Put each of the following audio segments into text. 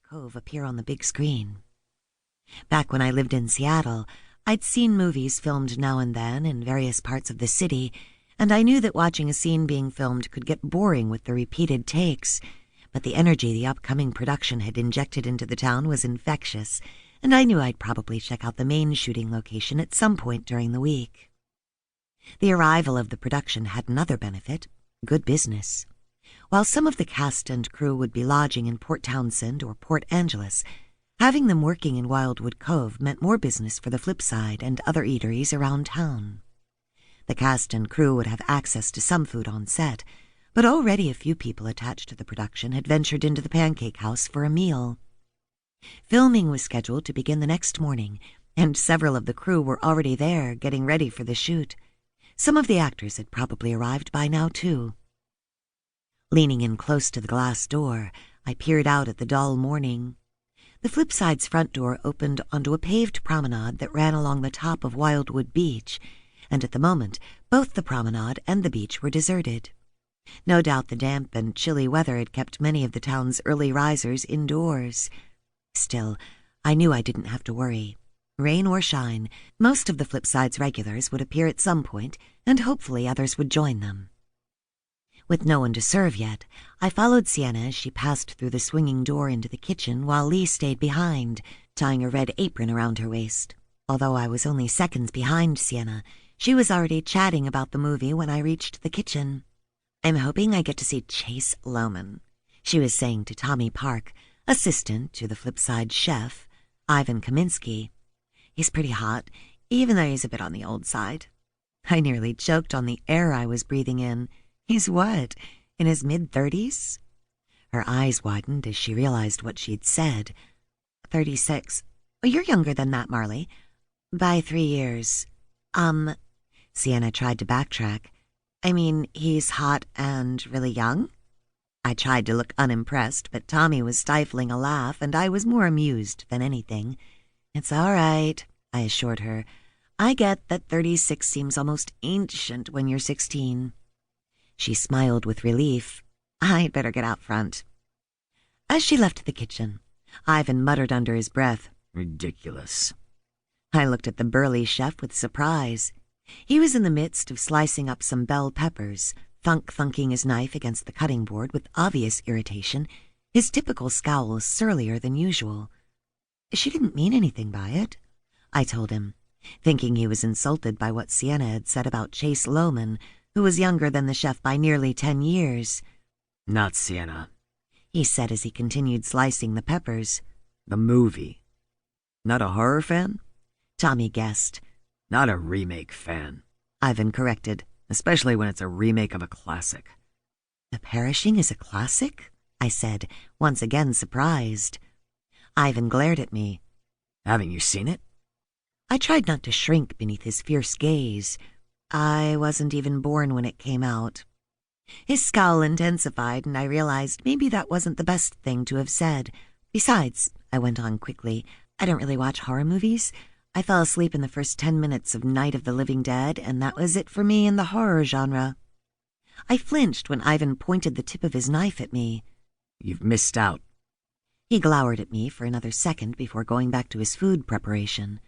Cove appear on the big screen. Back when I lived in Seattle, I'd seen movies filmed now and then in various parts of the city, and I knew that watching a scene being filmed could get boring with the repeated takes, but the energy the upcoming production had injected into the town was infectious, and I knew I'd probably check out the main shooting location at some point during the week. The arrival of the production had another benefit: good business. While some of the cast and crew would be lodging in Port Townsend or Port Angeles, having them working in Wildwood Cove meant more business for the Flip Side and other eateries around town. The cast and crew would have access to some food on set, but already a few people attached to the production had ventured into the Pancake House for a meal. Filming was scheduled to begin the next morning, and several of the crew were already there getting ready for the shoot. Some of the actors had probably arrived by now, too. Leaning in close to the glass door, I peered out at the dull morning. The Flip Side's front door opened onto a paved promenade that ran along the top of Wildwood Beach, and at the moment, both the promenade and the beach were deserted. No doubt the damp and chilly weather had kept many of the town's early risers indoors. Still, I knew I didn't have to worry. Rain or shine, most of the Flip Side's regulars would appear at some point, and hopefully others would join them. With no one to serve yet, I followed Sienna as she passed through the swinging door into the kitchen while Lee stayed behind, tying a red apron around her waist. Although I was only seconds behind Sienna, she was already chatting about the movie when I reached the kitchen. "I'm hoping I get to see Chase Lohman," she was saying to Tommy Park, assistant to the Flip Side chef, Ivan Kaminsky. "He's pretty hot, even though he's a bit on the old side." I nearly choked on the air I was breathing in. "He's what, in his mid-30s?" Her eyes widened as she realized what she'd said. 36. "You're younger than that, Marley. By 3 years. Sienna tried to backtrack. "I mean, he's hot and really young?" I tried to look unimpressed, but Tommy was stifling a laugh, and I was more amused than anything. "It's all right," I assured her. "I get that 36 seems almost ancient when you're 16. She smiled with relief. "I'd better get out front." As she left the kitchen, Ivan muttered under his breath, "Ridiculous." I looked at the burly chef with surprise. He was in the midst of slicing up some bell peppers, thunking his knife against the cutting board with obvious irritation, his typical scowl surlier than usual. "She didn't mean anything by it," I told him, thinking he was insulted by what Sienna had said about Chase Lohman, who was younger than the chef by nearly 10 years. "Not Sienna," he said as he continued slicing the peppers. "The movie." "Not a horror fan?" Tommy guessed. "Not a remake fan," Ivan corrected, "especially when it's a remake of a classic." "The Perishing is a classic?" I said, once again surprised. Ivan glared at me. "Haven't you seen it?" I tried not to shrink beneath his fierce gaze. I wasn't even born when it came out. His scowl intensified, and I realized maybe that wasn't the best thing to have said. "Besides," I went on quickly, "I don't really watch horror movies. I fell asleep in the first 10 minutes of Night of the Living Dead, and that was it for me in the horror genre." I flinched when Ivan pointed the tip of his knife at me. "You've missed out." He glowered at me for another second before going back to his food preparation.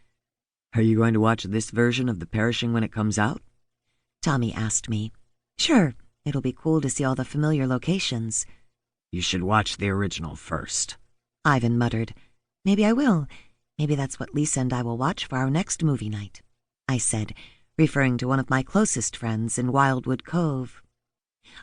"Are you going to watch this version of The Perishing when it comes out?" Tommy asked me. "Sure, it'll be cool to see all the familiar locations." "You should watch the original first," Ivan muttered. "Maybe I will. Maybe that's what Lisa and I will watch for our next movie night," I said, referring to one of my closest friends in Wildwood Cove.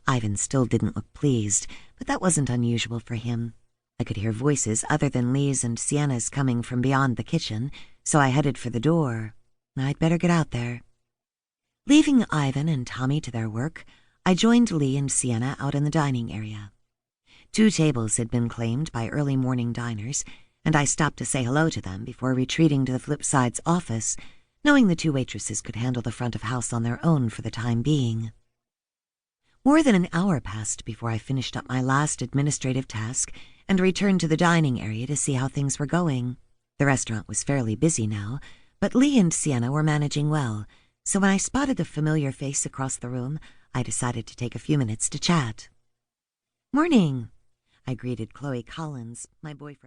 Ivan still didn't look pleased, but that wasn't unusual for him. I could hear voices other than Lee's and Sienna's coming from beyond the kitchen, so I headed for the door. I'd better get out there. Leaving Ivan and Tommy to their work, I joined Lee and Sienna out in the dining area. 2 tables had been claimed by early morning diners, and I stopped to say hello to them before retreating to the Flip Side's office, knowing the 2 waitresses could handle the front of house on their own for the time being. More than an hour passed before I finished up my last administrative task and returned to the dining area to see how things were going. The restaurant was fairly busy now, but Lee and Sienna were managing well, so when I spotted the familiar face across the room, I decided to take a few minutes to chat. "Morning," I greeted Chloe Collins, my boyfriend's